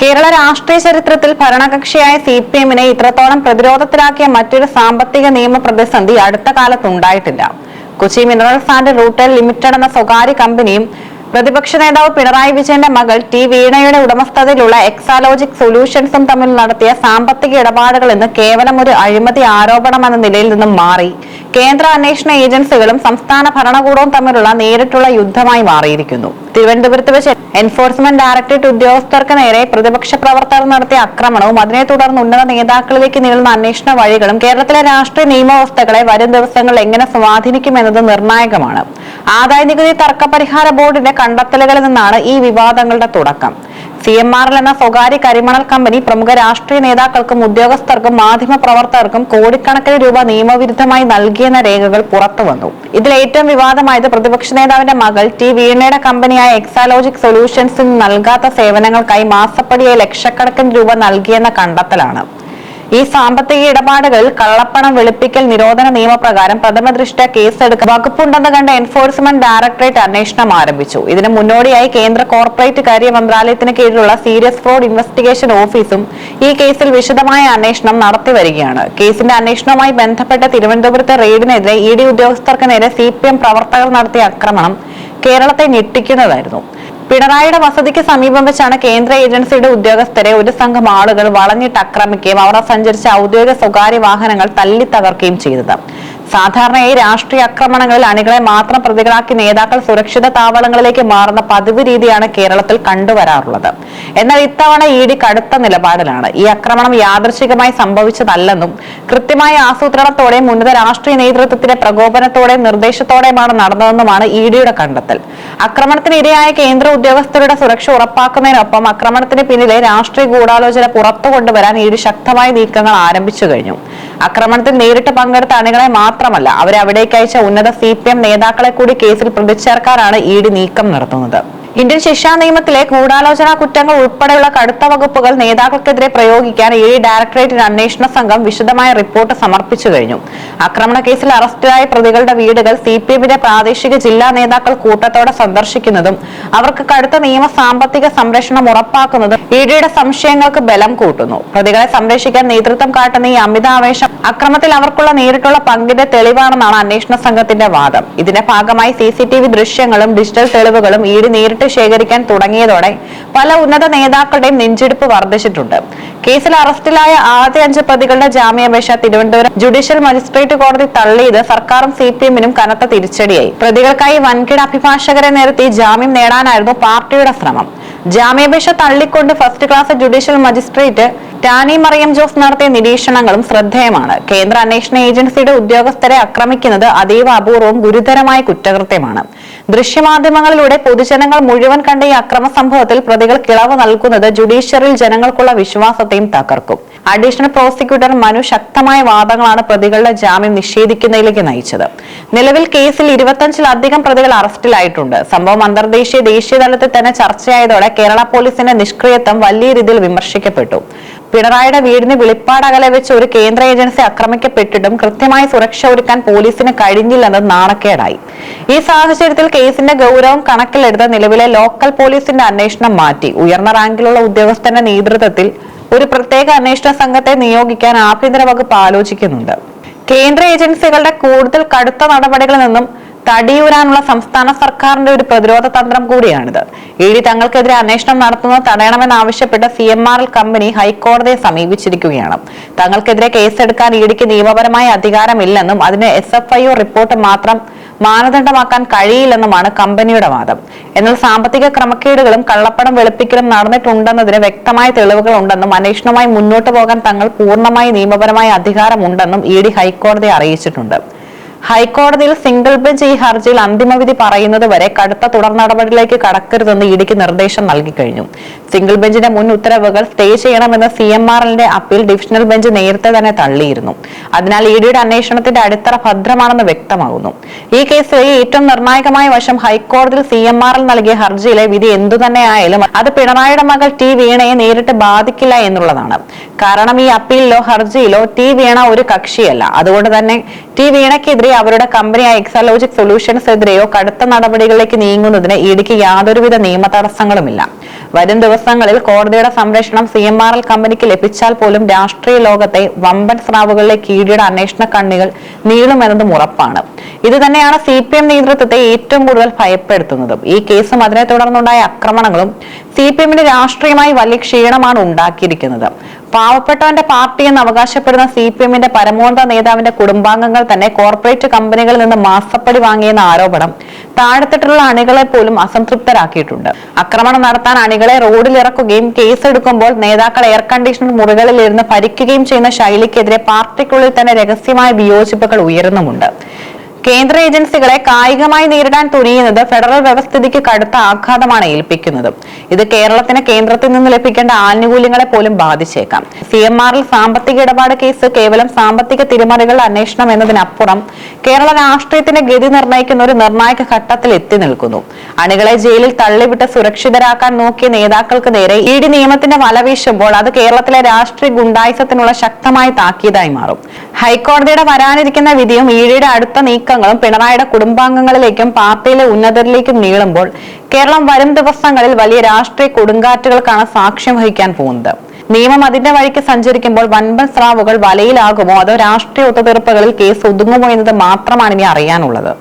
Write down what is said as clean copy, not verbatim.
കേരള രാഷ്ട്രീയ ചരിത്രത്തിൽ ഭരണകക്ഷിയായ സിപിഎമ്മിനെ ഇത്രത്തോളം പ്രതിരോധത്തിലാക്കിയ മറ്റൊരു സാമ്പത്തിക നിയമ പ്രതിസന്ധി അടുത്ത കാലത്തുണ്ടായിട്ടില്ല. Kochi minerals and rutile limited എന്ന സ്വകാര്യ കമ്പനിയും പ്രതിപക്ഷ നേതാവ് പിണറായി വിജയന്റെ മകൾ ടി വീണയുടെ ഉടമസ്ഥതയിലുള്ള എക്സാലോജിക് സൊല്യൂഷൻസും തമ്മിൽ നടത്തിയ സാമ്പത്തിക ഇടപാടുകൾ ഇന്ന് കേവലം ഒരു അഴിമതി ആരോപണമെന്ന നിലയിൽ നിന്നും മാറി കേന്ദ്ര അന്വേഷണ ഏജൻസികളും സംസ്ഥാന ഭരണകൂടവും തമ്മിലുള്ള നേരിട്ടുള്ള യുദ്ധമായി മാറിയിരിക്കുന്നു. തിരുവനന്തപുരത്ത് വെച്ച് എൻഫോഴ്സ്മെന്റ് ഡയറക്ടറേറ്റ് ഉദ്യോഗസ്ഥർക്ക് നേരെ പ്രതിപക്ഷ പ്രവർത്തകർ നടത്തിയ ആക്രമണവും അതിനെ തുടർന്ന് ഉന്നത നേതാക്കളിലേക്ക് നീളുന്ന അന്വേഷണ വഴികളും കേരളത്തിലെ രാഷ്ട്രീയ നിയമവ്യവസ്ഥകളെ വരും ദിവസങ്ങളിൽ എങ്ങനെ സ്വാധീനിക്കുമെന്നത് നിർണായകമാണ്. ആദായനികുതി തർക്ക പരിഹാര ബോർഡിന്റെ കണ്ടെത്തലുകളിൽ നിന്നാണ് ഈ വിവാദങ്ങളുടെ തുടക്കം. CMRL എന്ന സ്വകാര്യ കരിമണൽ കമ്പനി പ്രമുഖ രാഷ്ട്രീയ നേതാക്കൾക്കും ഉദ്യോഗസ്ഥർക്കും മാധ്യമ പ്രവർത്തകർക്കും കോടിക്കണക്കിന് രൂപ നിയമവിരുദ്ധമായി നൽകിയെന്ന രേഖകൾ പുറത്തുവന്നു. ഇതിൽ ഏറ്റവും വിവാദമായത് പ്രതിപക്ഷ നേതാവിന്റെ മകൾ ടി വീണയുടെ കമ്പനിയായ എക്സാലോജിക് സൊല്യൂഷൻസിന് നൽകാത്ത സേവനങ്ങൾക്കായി മാസപ്പടിയായി ലക്ഷക്കണക്കിന് രൂപ നൽകിയെന്ന കണ്ടെത്തലാണ്. ഈ സാമ്പത്തിക ഇടപാടുകളിൽ കള്ളപ്പണം വെളുപ്പിക്കൽ നിരോധന നിയമപ്രകാരം പ്രഥമ ദൃഷ്ട്യാ കേസെടുക്കാൻ വകുപ്പുണ്ടെന്ന് കണ്ട എൻഫോഴ്സ്മെന്റ് ഡയറക്ടറേറ്റ് അന്വേഷണം ആരംഭിച്ചു. ഇതിന് മുന്നോടിയായി കേന്ദ്ര കോർപ്പറേറ്റ് കാര്യ മന്ത്രാലയത്തിന് കീഴിലുള്ള സീരിയസ് ഫ്രോഡ് ഇൻവെസ്റ്റിഗേഷൻ ഓഫീസും ഈ കേസിൽ വിശദമായ അന്വേഷണം നടത്തിവരികയാണ്. കേസിന്റെ അന്വേഷണവുമായി ബന്ധപ്പെട്ട തിരുവനന്തപുരത്തെ റെയ്ഡിനെതിരെ ED ഉദ്യോഗസ്ഥർക്ക് നേരെ CPM പ്രവർത്തകർ നടത്തിയ ആക്രമണം കേരളത്തെ ഞെട്ടിക്കുന്നതായിരുന്നു. പിണറായിയുടെ വസതിക്ക് സമീപം വെച്ചാണ് കേന്ദ്ര ഏജൻസിയുടെ ഉദ്യോഗസ്ഥരെ ഒരു സംഘം ആളുകൾ വളഞ്ഞിട്ട് ആക്രമിക്കുകയും അവർ സഞ്ചരിച്ച ഔദ്യോഗിക സ്വകാര്യ വാഹനങ്ങൾ തല്ലി തകർക്കുകയും ചെയ്തത്. സാധാരണയായി രാഷ്ട്രീയ ആക്രമണങ്ങളിൽ അണികളെ മാത്രം പ്രതികളാക്കി നേതാക്കൾ സുരക്ഷിത താവളങ്ങളിലേക്ക് മാറുന്ന പതിവ് രീതിയാണ് കേരളത്തിൽ കണ്ടുവരാറുള്ളത്. എന്നാൽ ഇത്തവണ ED കടുത്ത നിലപാടിലാണ്. ഈ ആക്രമണം യാദൃച്ഛികമായി സംഭവിച്ചതല്ലെന്നും കൃത്യമായ ആസൂത്രണത്തോടെയും ഉന്നത രാഷ്ട്രീയ നേതൃത്വത്തിന്റെ പ്രകോപനത്തോടെയും നിർദ്ദേശത്തോടെയുമാണ് നടന്നതെന്നുമാണ് EDയുടെ കണ്ടെത്തൽ. ആക്രമണത്തിന് ഇരയായ കേന്ദ്ര ഉദ്യോഗസ്ഥരുടെ സുരക്ഷ ഉറപ്പാക്കുന്നതിനൊപ്പം ആക്രമണത്തിന് പിന്നിലെ രാഷ്ട്രീയ ഗൂഢാലോചന പുറത്തു കൊണ്ടുവരാൻ ED ശക്തമായ നീക്കങ്ങൾ ആരംഭിച്ചു കഴിഞ്ഞു. ആക്രമണത്തിൽ നേരിട്ട് പങ്കെടുത്ത അണികളെ മാത്രമല്ല, അവരെ അവിടേക്ക് അയച്ച ഉന്നത CPM നേതാക്കളെ കൂടി കേസിൽ പ്രതിചേർക്കാനാണ് ED നീക്കം നടത്തുന്നത്. ഇന്ത്യൻ ശിക്ഷാ നിയമത്തിലെ ഗൂഢാലോചന കുറ്റങ്ങൾ ഉൾപ്പെടെയുള്ള കടുത്ത വകുപ്പുകൾ നേതാക്കൾക്കെതിരെ പ്രയോഗിക്കാൻ ED ഡയറക്ടറേറ്റിന് അന്വേഷണ സംഘം വിശദമായ റിപ്പോർട്ട് സമർപ്പിച്ചു കഴിഞ്ഞു. ആക്രമണ കേസിൽ അറസ്റ്റിലായ പ്രതികളുടെ വീടുകൾ CPMന്റെ പ്രാദേശിക ജില്ലാ നേതാക്കൾ കൂട്ടത്തോടെ സന്ദർശിക്കുന്നതും അവർക്ക് കടുത്ത നിയമ സാമ്പത്തിക സംരക്ഷണം ഉറപ്പാക്കുന്നതും EDയുടെ സംശയങ്ങൾക്ക് ബലം കൂട്ടുന്നു. പ്രതികളെ സംരക്ഷിക്കാൻ നേതൃത്വം കാട്ടുന്ന ഈ അമിതാവേശം അക്രമത്തിൽ അവർക്കുള്ള നേരിട്ടുള്ള പങ്കിന്റെ തെളിവാണെന്നാണ് അന്വേഷണ സംഘത്തിന്റെ വാദം. ഇതിന്റെ ഭാഗമായി CCTV ദൃശ്യങ്ങളും ഡിജിറ്റൽ തെളിവുകളും ED നേരിട്ട് ശേഖരിക്കാൻ തുടങ്ങിയതോടെ പല ഉന്നത നേതാക്കളുടെയും നെഞ്ചിടിപ്പ് വർദ്ധിച്ചിട്ടുണ്ട്. കേസിൽ അറസ്റ്റിലായ ആദ്യ 5 പ്രതികളുടെ ജാമ്യാപേക്ഷ തിരുവനന്തപുരം ജുഡീഷ്യൽ മജിസ്ട്രേറ്റ് കോടതി തള്ളിയത് സർക്കാരും CPMനും കനത്ത തിരിച്ചടിയായി. പ്രതികൾക്കായി വൻകിട അഭിഭാഷകരെ നിരത്തി ജാമ്യം നേടാനായിരുന്നു പാർട്ടിയുടെ ശ്രമം. ജാമ്യാപേക്ഷ തള്ളിക്കൊണ്ട് first class judicial magistrate Tani Mariam Jose നടത്തിയ നിരീക്ഷണങ്ങളും ശ്രദ്ധേയമാണ്. കേന്ദ്ര അന്വേഷണ ഏജൻസിയുടെ ഉദ്യോഗസ്ഥരെ ആക്രമിക്കുന്നത് അതീവ അപൂർവവും ഗുരുതരമായ കുറ്റകൃത്യമാണ്. ദൃശ്യമാധ്യമങ്ങളിലൂടെ പൊതുജനങ്ങൾ മുഴുവൻ കണ്ട ഈ അക്രമ സംഭവത്തിൽ പ്രതികൾ കിളവ് നൽകുന്നത് ജുഡീഷ്യറിയിൽ ജനങ്ങൾക്കുള്ള വിശ്വാസത്തെയും തകർക്കും. അഡീഷണൽ പ്രോസിക്യൂട്ടർ മനു ശക്തമായ വാദങ്ങളാണ് പ്രതികളുടെ ജാമ്യം നിഷേധിക്കുന്നതിലേക്ക് നയിച്ചത്. നിലവിൽ കേസിൽ 25-ലധികം പ്രതികൾ അറസ്റ്റിലായിട്ടുണ്ട്. സംഭവം അന്തർദേശീയ ദേശീയ തലത്തിൽ തന്നെ ചർച്ചയായതോടെ കേരള പോലീസിന്റെ നിഷ്ക്രിയത്വം വലിയ രീതിയിൽ വിമർശിക്കപ്പെട്ടു. പിണറായിയുടെ വീടിന് വെളിപ്പാടകലെ വെച്ച് ഒരു കേന്ദ്ര ഏജൻസി ആക്രമിക്കപ്പെട്ടിട്ടും കൃത്യമായി സുരക്ഷ ഒരുക്കാൻ പോലീസിന് കഴിഞ്ഞില്ലെന്നത് നാണക്കേടായി. ഈ സാഹചര്യത്തിൽ കേസിന്റെ ഗൗരവം കണക്കിലെടുത്ത് നിലവിലെ ലോക്കൽ പോലീസിന്റെ അന്വേഷണം മാറ്റി ഉയർന്ന റാങ്കിലുള്ള ഉദ്യോഗസ്ഥന്റെ നേതൃത്വത്തിൽ ഒരു പ്രത്യേക അന്വേഷണ സംഘത്തെ നിയോഗിക്കാൻ ആഭ്യന്തര വകുപ്പ് ആലോചിക്കുന്നുണ്ട്. കേന്ദ്ര ഏജൻസികളുടെ കൂടുതൽ കടുത്ത നടപടികളിൽ നിന്നും തടിയൂരാനുള്ള സംസ്ഥാന സർക്കാരിന്റെ ഒരു പ്രതിരോധ തന്ത്രം കൂടിയാണിത്. ED തങ്ങൾക്കെതിരെ അന്വേഷണം നടത്തുന്നത് തടയണമെന്നാവശ്യപ്പെട്ട് CMRL കമ്പനി ഹൈക്കോടതിയെ സമീപിച്ചിരിക്കുകയാണ്. തങ്ങൾക്കെതിരെ കേസെടുക്കാൻ EDക്ക് നിയമപരമായ അധികാരമില്ലെന്നും അതിന് SFIO റിപ്പോർട്ട് മാത്രം മാനദണ്ഡമാക്കാൻ കഴിയില്ലെന്നുമാണ് കമ്പനിയുടെ വാദം. എന്നാൽ സാമ്പത്തിക ക്രമക്കേടുകളും കള്ളപ്പണം വെളുപ്പിക്കലും നടന്നിട്ടുണ്ടെന്നതിന് വ്യക്തമായ തെളിവുകൾ ഉണ്ടെന്നും അന്വേഷണവുമായി മുന്നോട്ട് പോകാൻ തങ്ങൾ പൂർണ്ണമായി നിയമപരമായ അധികാരമുണ്ടെന്നും ED ഹൈക്കോടതിയെ അറിയിച്ചിട്ടുണ്ട്. ഹൈക്കോടതിയിൽ സിംഗിൾ ബെഞ്ച് ഈ ഹർജിയിൽ അന്തിമവിധി പറയുന്നതുവരെ കടുത്ത തുടർ നടപടിയിലേക്ക് കടക്കരുതെന്ന് EDക്ക് നിർദ്ദേശം നൽകി കഴിഞ്ഞു. സിംഗിൾ ബെഞ്ചിന്റെ മുൻ ഉത്തരവുകൾ സ്റ്റേ ചെയ്യണമെന്ന് CMRLന്റെ അപ്പീൽ ഡിവിഷണൽ ബെഞ്ച് നേരത്തെ തന്നെ തള്ളിയിരുന്നു. അതിനാൽ EDയുടെ അന്വേഷണത്തിന്റെ അടിത്തറ ഭദ്രമാണെന്ന് വ്യക്തമാകുന്നു. ഈ കേസിലെ ഏറ്റവും നിർണായകമായ വശം ഹൈക്കോടതിയിൽ CMRL നൽകിയ ഹർജിയിലെ വിധി എന്തുതന്നെയായാലും അത് പിണറായിയുടെ മകൾ ടി വീണയെ നേരിട്ട് ബാധിക്കില്ല എന്നുള്ളതാണ്. കാരണം ഈ അപ്പീലിലോ ഹർജിയിലോ ടി വീണ ഒരു കക്ഷിയല്ല. അതുകൊണ്ട് തന്നെ ടി വീണയ്ക്കെതിരെ അവരുടെ കമ്പനിയായ എക്സാലോജിക് സൊല്യൂഷൻസ് എതിരെയോ കടുത്ത നടപടികളിലേക്ക് നീങ്ങുന്നതിന് EDക്ക് യാതൊരുവിധ നിയമ തടസ്സങ്ങളുമില്ല. വരും ദിവസങ്ങളിൽ കോടതിയുടെ സംരക്ഷണം CMRL കമ്പനിക്ക് ലഭിച്ചാൽ പോലും രാഷ്ട്രീയ ലോകത്തെ വമ്പൻ സ്രാവുകളിലേക്ക് ഇഡിയുടെ അന്വേഷണ കണ്ണികൾ നീളുമെന്നതും ഉറപ്പാണ്. ഇത് തന്നെയാണ് CPM നേതൃത്വത്തെ ഏറ്റവും കൂടുതൽ ഭയപ്പെടുത്തുന്നതും. ഈ കേസും അതിനെ തുടർന്നുണ്ടായ ആക്രമണങ്ങളും CPMന്റെ രാഷ്ട്രീയമായി വലിയ ക്ഷീണമാണ് ഉണ്ടാക്കിയിരിക്കുന്നത്. പാവപ്പെട്ടവന്റെ പാർട്ടി എന്ന് അവകാശപ്പെടുന്ന CPMന്റെ പരമോന്നത നേതാവിന്റെ കുടുംബാംഗങ്ങൾ തന്നെ കോർപ്പറേറ്റ് കമ്പനികളിൽ നിന്ന് മാസപ്പടി വാങ്ങിയെന്ന ആരോപണം താഴെത്തട്ടിലുള്ള അണികളെ പോലും അസംതൃപ്തരാക്കിയിട്ടുണ്ട്. ആക്രമണം നടത്താൻ അണികളെ റോഡിലിറക്കുകയും കേസെടുക്കുമ്പോൾ നേതാക്കൾ എയർ കണ്ടീഷണർ മുറികളിൽ ഇരുന്ന് ഭരിക്കുകയും ചെയ്യുന്ന ശൈലിക്കെതിരെ പാർട്ടിക്കുള്ളിൽ തന്നെ രഹസ്യമായ വിയോജിപ്പുകൾ ഉയരുന്നുമുണ്ട്. കേന്ദ്ര ഏജൻസികളെ കായികമായി നേരിടാൻ തുനിയുന്നത് ഫെഡറൽ വ്യവസ്ഥിതിക്ക് കടുത്ത ആഘാതമാണ് ഏൽപ്പിക്കുന്നത്. ഇത് കേരളത്തിന് കേന്ദ്രത്തിൽ നിന്ന് ലഭിക്കേണ്ട ആനുകൂല്യങ്ങളെ പോലും ബാധിച്ചേക്കാം. CMRL സാമ്പത്തിക ഇടപാട് കേസ് കേവലം സാമ്പത്തിക തിരിമറികളുടെ അന്വേഷണം എന്നതിനപ്പുറം കേരള രാഷ്ട്രീയത്തിന്റെ ഗതി നിർണ്ണയിക്കുന്ന ഒരു നിർണായക ഘട്ടത്തിൽ എത്തി നിൽക്കുന്നു. അണികളെ ജയിലിൽ തള്ളിവിട്ട് സുരക്ഷിതരാക്കാൻ നോക്കിയ നേതാക്കൾക്ക് നേരെ ED നിയമത്തിന്റെ വല വീശുമ്പോൾ അത് കേരളത്തിലെ രാഷ്ട്രീയ ഗുണ്ടായിസത്തിനുള്ള ശക്തമായ താക്കീതായി മാറും. ഹൈക്കോടതിയുടെ വരാനിരിക്കുന്ന വിധിയും EDയുടെ അടുത്ത നീക്കങ്ങളും പിണറായിയുടെ കുടുംബാംഗങ്ങളിലേക്കും പാർട്ടിയിലെ ഉന്നതരിലേക്കും നീളുമ്പോൾ കേരളം വരും ദിവസങ്ങളിൽ വലിയ രാഷ്ട്രീയ കൊടുങ്കാറ്റുകൾക്കാണ് സാക്ഷ്യം വഹിക്കാൻ പോകുന്നത്. നിയമം അതിന്റെ വഴിക്ക് സഞ്ചരിക്കുമ്പോൾ വൻപൻ സ്രാവുകൾ വലയിലാകുമോ അതോ രാഷ്ട്രീയ ഒത്തുതീർപ്പുകളിൽ കേസ് ഒതുങ്ങുമോ എന്നത് മാത്രമാണ് ഇനി അറിയാനുള്ളത്.